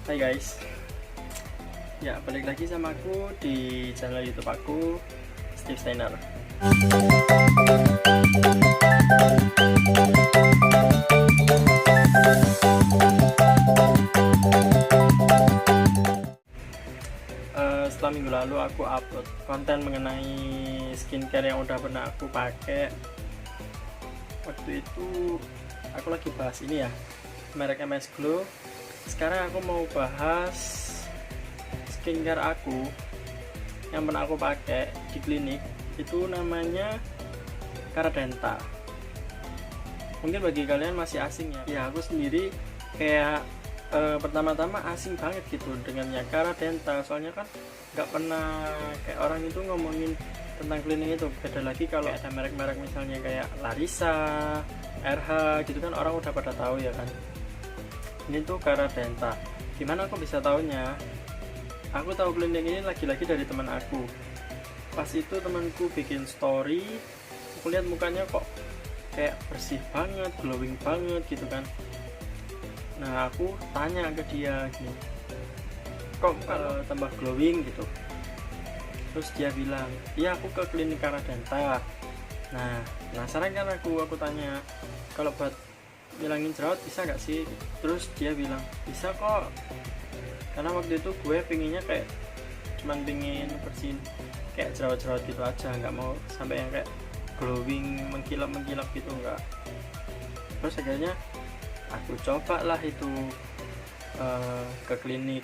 Hai guys, ya balik lagi sama aku di channel YouTube aku, Steve Steiner. Setelah minggu lalu aku upload konten mengenai skincare yang udah pernah aku pakai. Waktu itu aku lagi bahas ini ya, merek MS Glow. Sekarang aku mau bahas skincare aku yang pernah aku pakai di klinik. Itu namanya Caradenta. Mungkin bagi kalian masih asing ya. Ya aku sendiri kayak pertama-tama asing banget gitu dengannya Caradenta. Soalnya kan nggak pernah kayak orang itu ngomongin tentang klinik itu. Beda lagi kalau ada merek-merek misalnya kayak Larissa, RH gitu kan orang udah pada tahu ya kan. Ini tuh Caradenta. Gimana aku bisa taunya? Aku tahu klinik ini lagi-lagi dari teman aku. Pas itu temanku bikin story, aku lihat mukanya kok kayak bersih banget, glowing banget gitu kan. Nah aku tanya ke dia gini, kok tambah glowing gitu. Terus dia bilang, iya aku ke klinik Caradenta. Nah penasaran kan aku tanya, kalau buat ngilangin jerawat bisa gak sih? Terus dia bilang bisa kok, karena waktu itu gue pinginnya kayak cuman pingin bersihin kayak jerawat-jerawat gitu aja, nggak mau sampai yang kayak glowing mengkilap gitu, enggak. Terus akhirnya aku coba lah itu ke klinik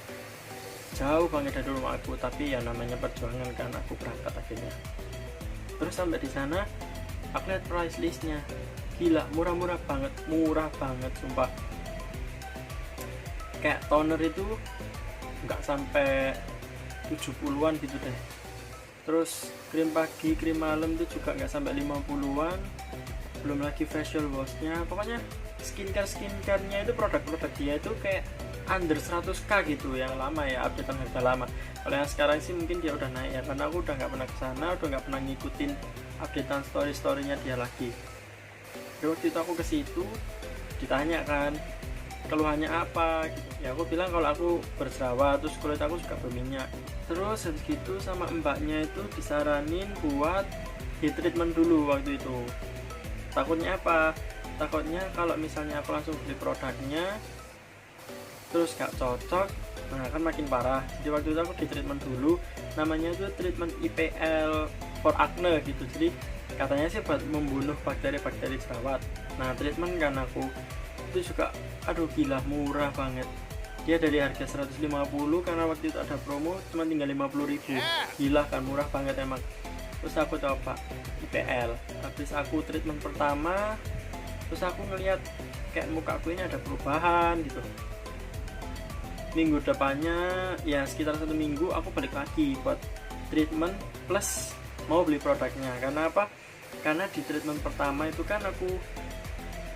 jauh banget dari rumah aku, tapi ya namanya perjuangan kan, aku berangkat akhirnya. Terus sampai di sana aku lihat price listnya, gila murah banget sumpah. Kayak toner itu nggak sampai 70-an gitu deh. Terus krim pagi, krim malam itu juga nggak sampai 50-an. Belum lagi facial washnya. Pokoknya skincare-nya itu, produk-produk dia itu kayak under 100k gitu, yang lama ya, updatean harga lama. Kalau yang sekarang sih mungkin dia udah naik ya, karena aku udah nggak pernah kesana, udah nggak pernah ngikutin updatean story-storynya dia lagi. Jadi waktu itu aku ke situ ditanya kan keluhannya apa gitu. Ya aku bilang kalau aku berjerawat, terus kulit aku juga berminyak. Terus habis gitu sama mbaknya itu disaranin buat heat treatment dulu waktu itu. Takutnya apa? Takutnya kalau misalnya aku langsung beli produknya terus gak cocok, nah kan makin parah. Jadi waktu itu aku di treatment dulu, namanya itu treatment IPL for acne gitu. Jadi katanya sih buat membunuh bakteri-bakteri jerawat. Nah treatment kan aku itu juga aduh gila murah banget. Dia dari harga 150, karena waktu itu ada promo cuma tinggal 50.000. Gila kan, murah banget emang. Terus aku coba IPL, habis aku treatment pertama, terus aku ngeliat kayak muka aku ini ada perubahan gitu. Minggu depannya ya sekitar 1 minggu aku balik lagi buat treatment plus mau beli produknya. Karena apa? Karena di treatment pertama itu kan aku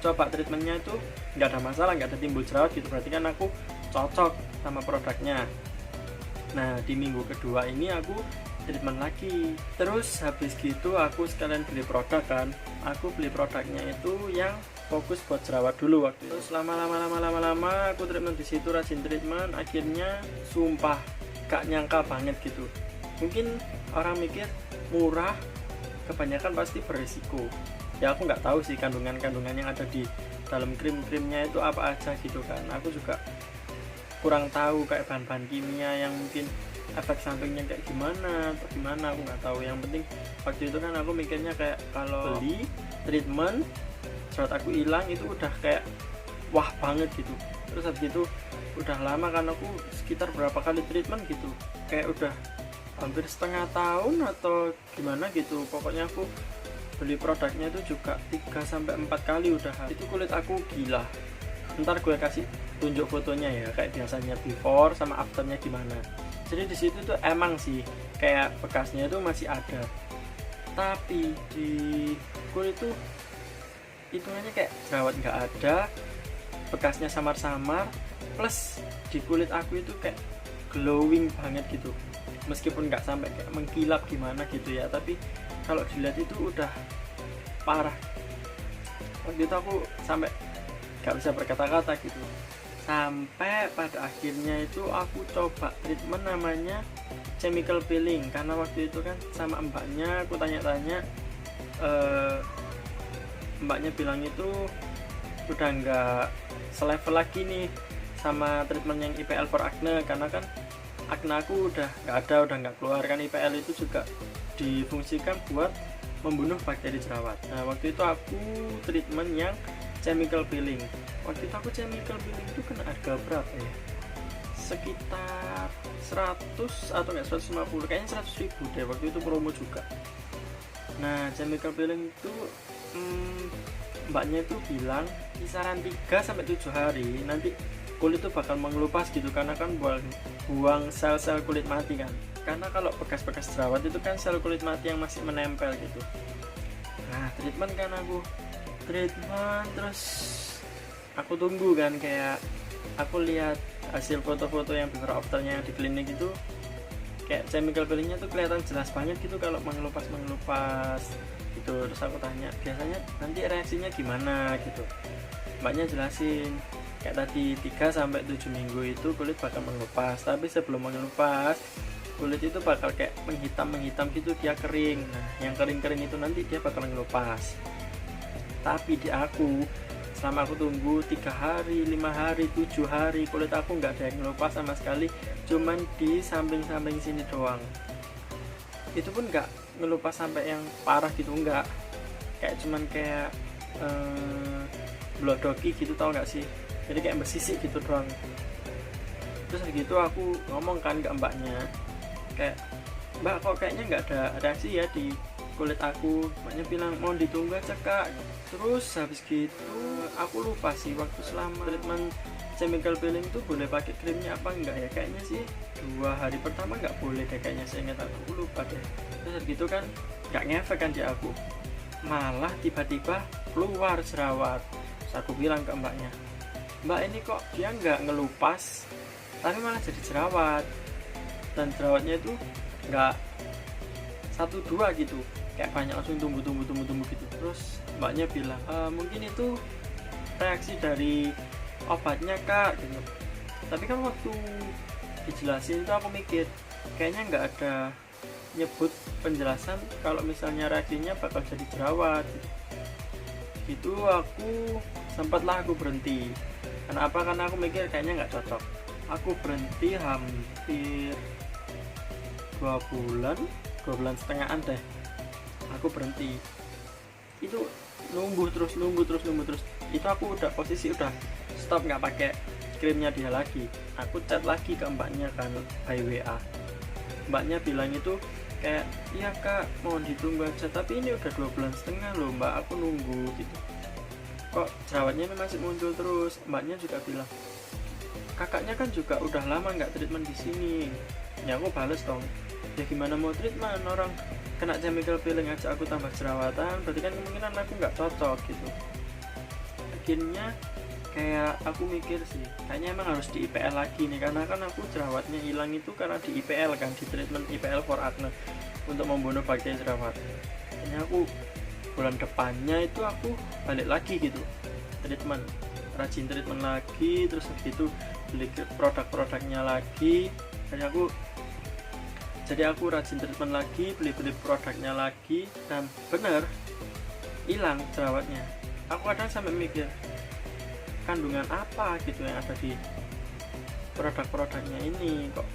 coba treatmentnya itu nggak ada masalah, nggak ada timbul jerawat gitu, berarti kan aku cocok sama produknya. Nah di minggu kedua ini aku treatment lagi. Terus habis gitu aku sekalian beli produk kan, aku beli produknya itu yang fokus buat jerawat dulu waktu itu. Terus lama aku treatment di situ, rajin treatment, akhirnya sumpah gak nyangka banget gitu. Mungkin orang mikir murah, kebanyakan pasti berisiko. Ya aku nggak tahu sih kandungan-kandungan yang ada di dalam krim-krimnya itu apa aja gitu kan. Aku juga kurang tahu kayak bahan-bahan kimia yang mungkin efek sampingnya kayak gimana atau gimana, aku nggak tahu. Yang penting waktu itu kan aku mikirnya kayak kalau beli treatment jerawat aku hilang itu udah kayak wah banget gitu. Terus habis itu udah lama kan, aku sekitar berapa kali treatment gitu, kayak udah hampir setengah tahun atau gimana gitu. Pokoknya aku beli produknya itu juga 3-4 kali udah. Itu kulit aku gila. Ntar gue kasih tunjuk fotonya ya, kayak biasanya before sama afternya gimana. Jadi di situ tuh emang sih kayak bekasnya itu masih ada, tapi di kulit tuh hitungannya kayak jerawat nggak ada, bekasnya samar-samar, plus di kulit aku itu kayak glowing banget gitu. Meskipun nggak sampai kayak mengkilap gimana gitu ya, tapi kalau dilihat itu udah parah. Waktu itu aku sampai nggak bisa berkata-kata gitu. sampai pada akhirnya itu aku coba treatment namanya chemical peeling, karena waktu itu kan sama mbaknya aku tanya-tanya, mbaknya bilang itu udah nggak selevel lagi nih sama treatment yang IPL for acne, karena kan acne aku udah nggak ada, udah nggak keluar kan. IPL itu juga difungsikan buat membunuh bakteri jerawat. Nah waktu itu aku treatment yang chemical peeling. Waktu itu aku chemical peeling itu kena harga berapa ya, sekitar 100 atau enggak 150, kayaknya 100 ribu deh, waktu itu promo juga. Nah chemical peeling itu mbaknya itu bilang kisaran 3-7 hari nanti kulit itu bakal mengelupas gitu, karena kan buang sel-sel kulit mati kan, karena kalau bekas-bekas jerawat itu kan sel kulit mati yang masih menempel gitu. Nah treatment kan aku treatment, terus aku tunggu kan, kayak aku lihat hasil foto-foto yang before afternya di klinik itu, kayak chemical peelingnya tuh kelihatan jelas banget gitu kalau mengelupas gitu. Terus aku tanya biasanya nanti reaksinya gimana gitu, mbaknya jelasin kayak tadi 3-7 minggu itu kulit bakal mengelupas, tapi sebelum mengelupas kulit itu bakal kayak menghitam gitu, dia kering. Nah yang kering itu nanti dia bakal mengelupas. Tapi di aku, selama aku tunggu 3 hari, 5 hari, 7 hari, kulit aku nggak ada yang ngelupas sama sekali, cuman di samping-samping sini doang. Itu pun nggak ngelupas sampai yang parah gitu, nggak, kayak cuman kayak blodoki gitu, tau nggak sih, jadi kayak bersisik gitu doang. Terus gitu aku ngomong kan ke mbaknya, kayak mbak kok kayaknya nggak ada reaksi ya di kulit aku. Mbaknya bilang mau ditunggu aja kak. Terus habis gitu aku lupa sih waktu selama treatment chemical peeling itu boleh pakai krimnya apa enggak ya, kayaknya sih 2 hari pertama nggak boleh deh kayaknya, saya ingat aku lupa deh. Terus gitu kan nggak ngefek kan di aku, malah tiba-tiba keluar jerawat. Terus aku bilang ke mbaknya, mbak ini kok dia nggak ngelupas tapi malah jadi jerawat, dan jerawatnya itu nggak 1-2 gitu, kayak banyak langsung tumbuh gitu. Terus mbaknya bilang mungkin itu reaksi dari obatnya kak gitu. Tapi kan waktu dijelasin itu aku mikir kayaknya nggak ada nyebut penjelasan kalau misalnya reaksinya bakal jadi jerawat gitu. Aku sempatlah aku berhenti. Kenapa? Karena aku mikir kayaknya nggak cocok. Aku berhenti hampir 2 bulan setengahan deh. Aku berhenti. Itu numbuh terus. Itu aku udah posisi udah stop, nggak pakai krimnya dia lagi. Aku chat lagi ke mbaknya kan by WA. Mbaknya bilang itu kayak iya kak mohon ditunggu aja, tapi ini udah 2 bulan setengah loh mbak, aku nunggu gitu, kok jerawatnya masih muncul terus. Mbaknya juga bilang kakaknya kan juga udah lama nggak treatment di sini. Ya aku bales dong, ya gimana mau treatment, orang kena chemical peeling aja aku tambah jerawatan, berarti kan kemungkinan aku nggak cocok gitu. Akhirnya kayak aku mikir sih kayaknya emang harus di IPL lagi nih, karena kan aku jerawatnya hilang itu karena di IPL kan, di treatment IPL for acne untuk membunuh bakteri jerawat. Kayaknya aku bulan depannya itu aku balik lagi gitu treatment, rajin treatment lagi, terus begitu beli produk-produknya lagi. Jadi aku rajin treatment lagi, beli produknya lagi, dan bener hilang jerawatnya. Aku kadang sampai mikir kandungan apa gitu yang ada di produk-produknya ini, kok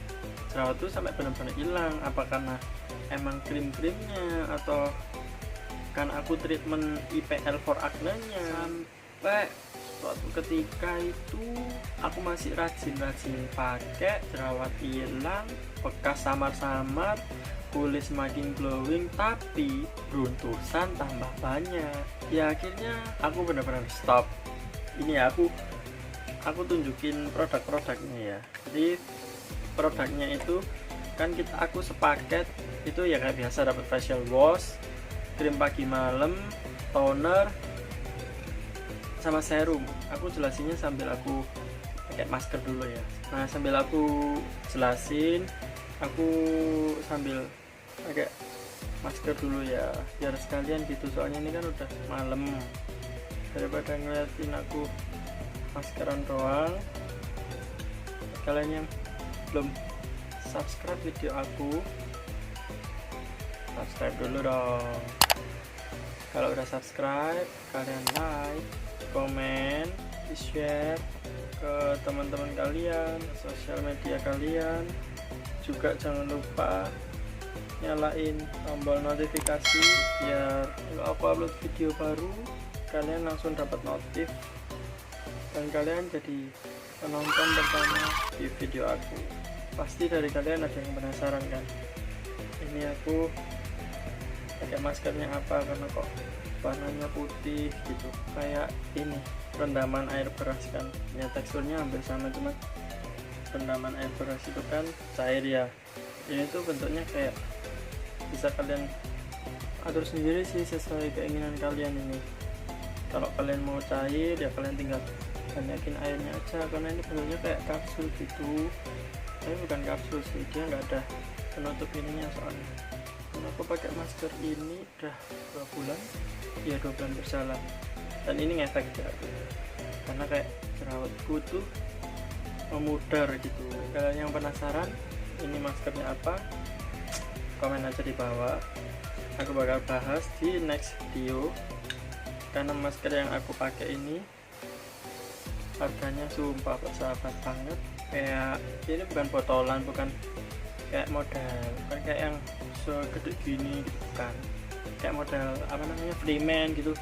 jerawat tuh sampai benar-benar hilang. Apa karena emang krim-krimnya, atau kan aku treatment IPL for acne-nya. Sampai suatu ketika itu aku masih rajin pakai, jerawat hilang, bekas samar-samar, kulit semakin glowing, tapi beruntusan tambah banyak. Ya akhirnya aku benar-benar stop. Ini ya aku tunjukin produk-produknya ya. Jadi produknya itu kan aku sepaket itu ya kayak biasa, dapat facial wash, krim pagi malam, toner, sama serum. Aku jelasinnya sambil aku pakai masker dulu ya. Nah sambil aku jelasin, aku sambil pakai masker dulu ya, biar sekalian gitu, soalnya ini kan udah malam, daripada ngeliatin aku maskeran doang. kalian yang belum subscribe video aku, subscribe dulu dong. Kalau udah subscribe, kalian like, komen, di-share ke teman-teman kalian, sosial media kalian. Juga jangan lupa nyalain tombol notifikasi biar kalau aku upload video baru kalian langsung dapat notif dan kalian jadi penonton pertama di video aku. Pasti dari kalian ada yang penasaran kan, ini aku pakai maskernya apa, karena kok warnanya putih gitu, kayak ini rendaman air beras kan ya, teksturnya hampir sama, cuma rendaman air beras itu kan cair ya, ini tuh bentuknya kayak bisa kalian atur sendiri sih sesuai keinginan kalian. Ini kalau kalian mau cair ya kalian tinggal banyakin airnya aja, karena ini bentuknya kayak kapsul gitu, tapi bukan kapsul sih, dia nggak ada penutup ininya soalnya. Dan aku pakai masker ini udah 2 bulan ya, 2 bulan berjalan, dan ini ngefek ya karena kayak jerawatku tuh memudar gitu. Kalian yang penasaran ini maskernya apa, komen aja di bawah, aku bakal bahas di next video. Karena masker yang aku pakai ini harganya sumpah bersahabat banget, kayak ini bukan botolan, bukan kayak model, bukan kayak yang segede gini gitu, bukan kayak model apa namanya Freeman gitu,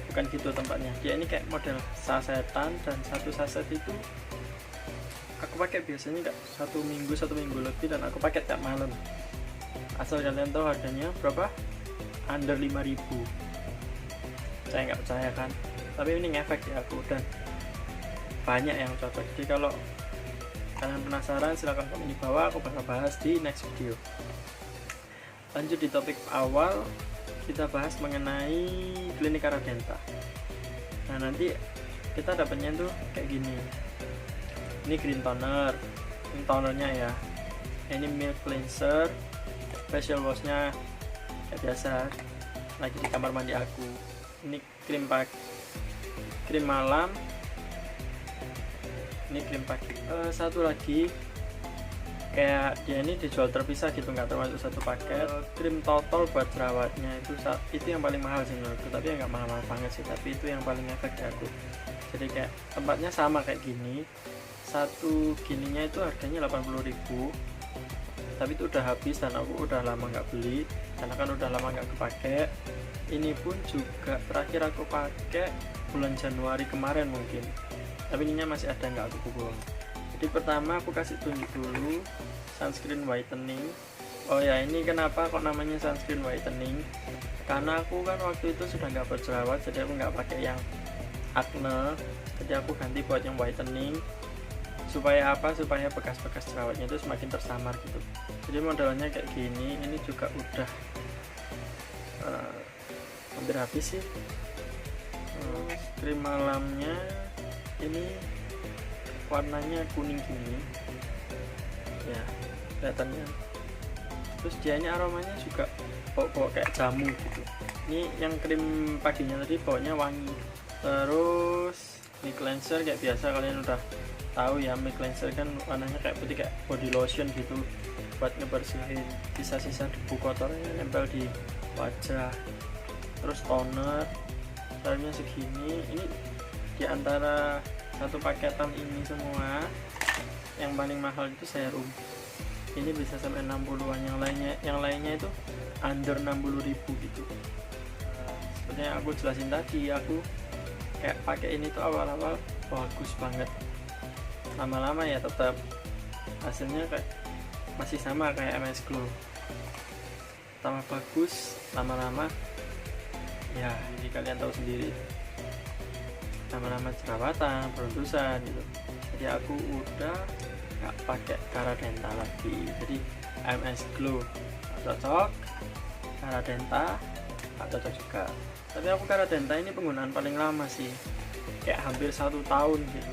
bukan gitu tempatnya. Dia ini kayak model sasetan, dan satu saset itu aku pakai biasanya nggak 1 minggu lebih, dan aku pakai tiap malam. Asal kalian tahu harganya berapa, under 5.000. Saya nggak percaya kan, tapi ini ngefek ya aku, dan banyak yang cocok. Jadi kalau kalian penasaran silahkan komen di bawah, aku bakal bahas di next video. Lanjut di topik awal, kita bahas mengenai klinik Aradenta. Nah nanti kita dapatnya tuh kayak gini, ini green toner, ini tonernya ya, ini milk cleanser, facial washnya kayak biasa lagi di kamar mandi aku. Ini krim pagi, krim malam, ini krim pagi. Satu lagi kayak dia ini dijual terpisah gitu, nggak termasuk satu paket. Krim total buat jerawatnya itu yang paling mahal sih menurutku, tapi ya nggak mahal-mahal banget sih, tapi itu yang paling efek aku. Jadi kayak tempatnya sama kayak gini, satu gininya itu harganya 80.000, tapi itu udah habis dan aku udah lama nggak beli karena kan udah lama nggak kepake. Ini pun juga terakhir aku pakai bulan Januari kemarin mungkin, tapi ininya masih ada, nggak aku buang. Jadi pertama aku kasih tunjuk dulu sunscreen whitening. Oh ya, ini kenapa kok namanya sunscreen whitening, karena aku kan waktu itu sudah nggak berjerawat, jadi aku nggak pakai yang acne, jadi aku ganti buat yang whitening. Supaya apa, supaya bekas-bekas jerawatnya itu semakin tersamar gitu. Jadi modelnya kayak gini, ini juga udah hampir habis sih. Krim malamnya ini warnanya kuning gini ya, kelihatannya. Terus dia ini aromanya juga bau kayak jamu gitu. Ini yang krim paginya tadi baunya wangi. Terus ini cleanser kayak biasa, kalian udah tahu ya, milk cleanser kan warnanya kayak putih, kayak body lotion gitu, buat ngebersihin sisa-sisa debu kotor yang nempel di wajah. Terus toner harganya segini. Ini diantara satu paketan ini semua yang paling mahal itu serum, ini bisa sampai 60-an, yang lainnya itu under 60.000 gitu. Seperti yang aku jelasin tadi, aku kayak pakai ini tuh awal-awal bagus banget, lama-lama ya tetap hasilnya kayak masih sama kayak MS Glow, tambah bagus, lama-lama ya jadi kalian tahu sendiri, lama-lama jerawatan, beruntusan gitu. Jadi aku udah nggak pakai Aradenta lagi, jadi MS Glow cocok, Aradenta nggak cocok juga. Tapi aku Aradenta ini penggunaan paling lama sih, kayak hampir 1 tahun gitu.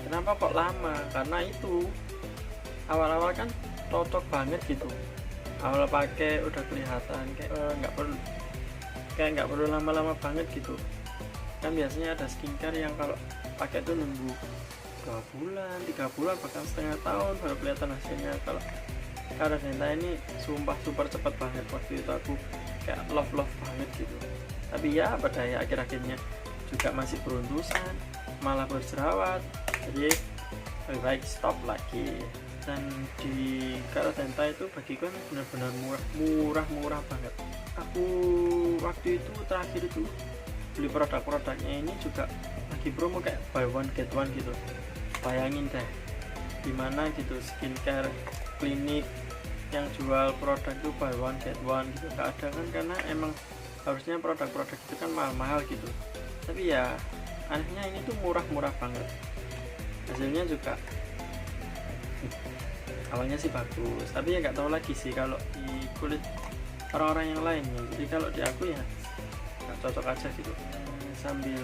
Kenapa kok lama? Karena itu awal-awal kan cocok banget gitu, awal pakai udah kelihatan kayak nggak perlu lama-lama banget gitu kan. Biasanya ada skincare yang kalau pakai tuh nunggu 2 bulan, 3 bulan, bahkan setengah tahun baru kelihatan hasilnya. Kalau Karadenta ini sumpah super cepat banget. Waktu itu aku kayak love banget gitu, tapi ya pada akhir-akhirnya juga masih beruntusan, malah berjerawat, jadi lebih baik stop lagi. Dan di Karadenta itu bagiku kan benar-benar murah banget. Aku waktu itu terakhir itu beli produk-produknya ini juga lagi promo kayak buy one get one gitu. Bayangin deh dimana gitu skincare klinik yang jual produk itu buy one get one gitu gak ada kan, karena emang harusnya produk-produk itu kan mahal-mahal gitu. Tapi ya anehnya ini tuh murah banget. Hasilnya juga awalnya sih bagus, tapi ya nggak tahu lagi sih kalau di kulit orang-orang yang lainnya. Jadi kalau di aku ya nggak cocok aja gitu. Sambil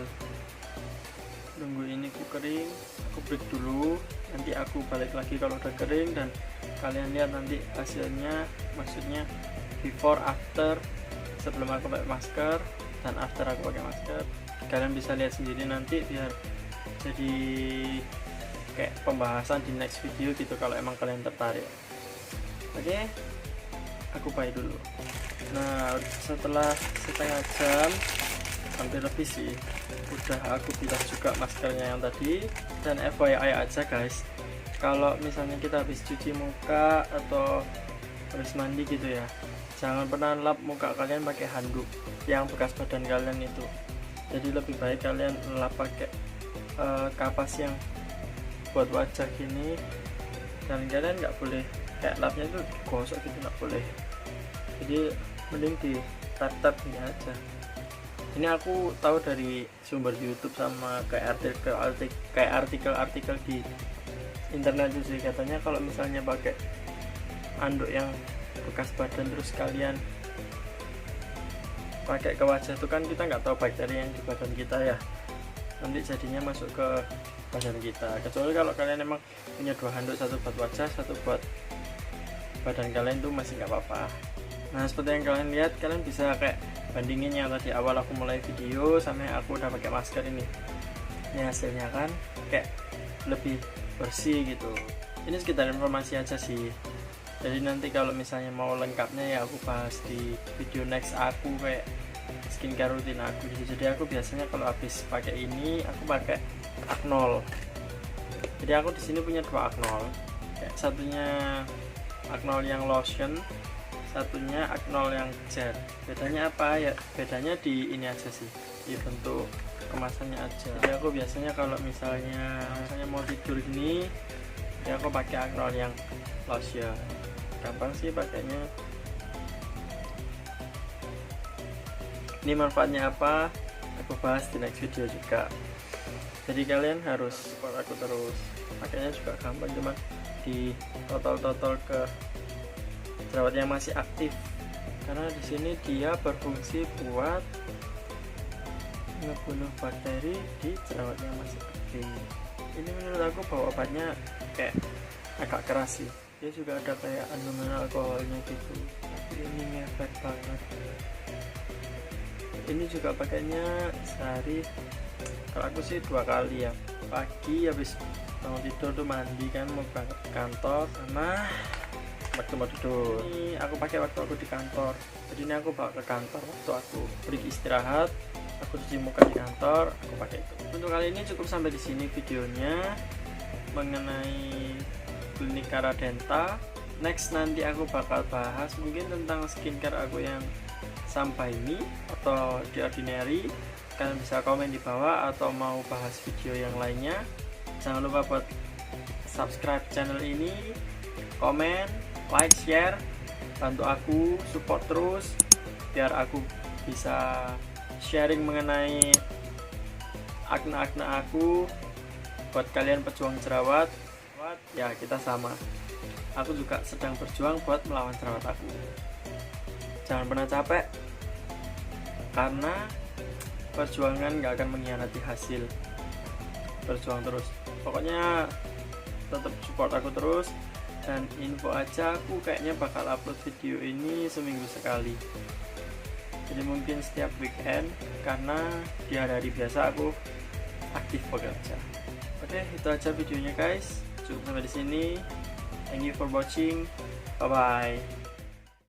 nunggu ini ku kering, aku break dulu, nanti aku balik lagi kalau udah kering dan kalian lihat nanti hasilnya, maksudnya before after, sebelum aku pakai masker dan after aku pakai masker. Kalian bisa lihat sendiri nanti biar jadi kayak pembahasan di next video gitu kalau emang kalian tertarik. Oke, aku bye dulu. Nah, setelah setengah jam, hampir lebih sih, udah aku bilas juga maskernya yang tadi. Dan FYI aja guys, kalau misalnya kita habis cuci muka atau habis mandi gitu ya, jangan pernah lap muka kalian pakai handuk yang bekas badan kalian itu. Jadi lebih baik kalian lap pakai kapas yang buat wajah gini, dan kalian nggak boleh kayak lapnya itu gosok gitu, nggak boleh. Jadi mending di tap ini aja. Ini aku tahu dari sumber YouTube sama kayak artikel di internet itu sih, katanya kalau misalnya pakai anduk yang bekas badan terus kalian pakai ke wajah itu kan kita nggak tahu bakteri yang di badan kita ya, nanti jadinya masuk ke badan kita. Kecuali kalau kalian emang punya 2 handuk, satu buat wajah, satu buat badan kalian, itu masih nggak apa-apa. Nah, seperti yang kalian lihat, kalian bisa kayak bandingin yang tadi awal aku mulai video sampai aku udah pakai masker ini. Ini hasilnya kan kayak lebih bersih gitu. Ini sekitar informasi aja sih. Jadi nanti kalau misalnya mau lengkapnya ya aku bahas di video next aku kayak skincare rutin aku gitu. Jadi aku biasanya kalau habis pakai ini aku pakai Aknol. Jadi aku di sini punya 2 Aknol. Kayak satunya Aknol yang lotion, satunya Aknol yang gel. Bedanya apa ya? Bedanya di ini aja sih, di bentuk kemasannya aja. Jadi aku biasanya kalau misalnya mau tidur gini, ya aku pakai Aknol yang lotion. Gampang sih pakainya. Ini manfaatnya apa? Aku bahas di next video juga. Jadi kalian harus support aku terus. Pakainya juga gampang, cuma di total ke jerawat yang masih aktif, karena di sini dia berfungsi buat ngebunuh bakteri di jerawat yang masih aktif. Ini menurut aku bahwa obatnya kayak agak keras sih, dia juga ada kayak kandungan alkoholnya gitu, tapi ini ngefek banget. Ini juga pakainya sehari, kalau aku sih 2 kali ya, pagi habis bangun tidur tuh mandi kan mau berangkat ke kantor, sama waktu mau tidur. Ini aku pakai waktu aku di kantor. Jadi ini aku bawa ke kantor waktu aku break istirahat, aku cuci muka di kantor, aku pakai itu. Untuk kali ini cukup sampai di sini videonya mengenai klinik Karadenta. Next nanti aku bakal bahas mungkin tentang skincare aku yang sampai ini atau di ordinary. Kalian bisa komen di bawah atau mau bahas video yang lainnya. Jangan lupa buat subscribe channel ini, komen, like, share, bantu aku support terus biar aku bisa sharing mengenai akne-akne aku. Buat kalian pejuang jerawat, ya kita sama. Aku juga sedang berjuang buat melawan jerawat aku. Jangan pernah capek, karena perjuangan gak akan mengkhianati hasil. Berjuang terus, pokoknya tetap support aku terus. Dan info aja, aku kayaknya bakal upload video ini seminggu sekali, jadi mungkin setiap weekend, karena di hari-hari biasa aku aktif bekerja. Oke, itu aja videonya guys. Cukup sampai di sini. Thank you for watching. Bye bye.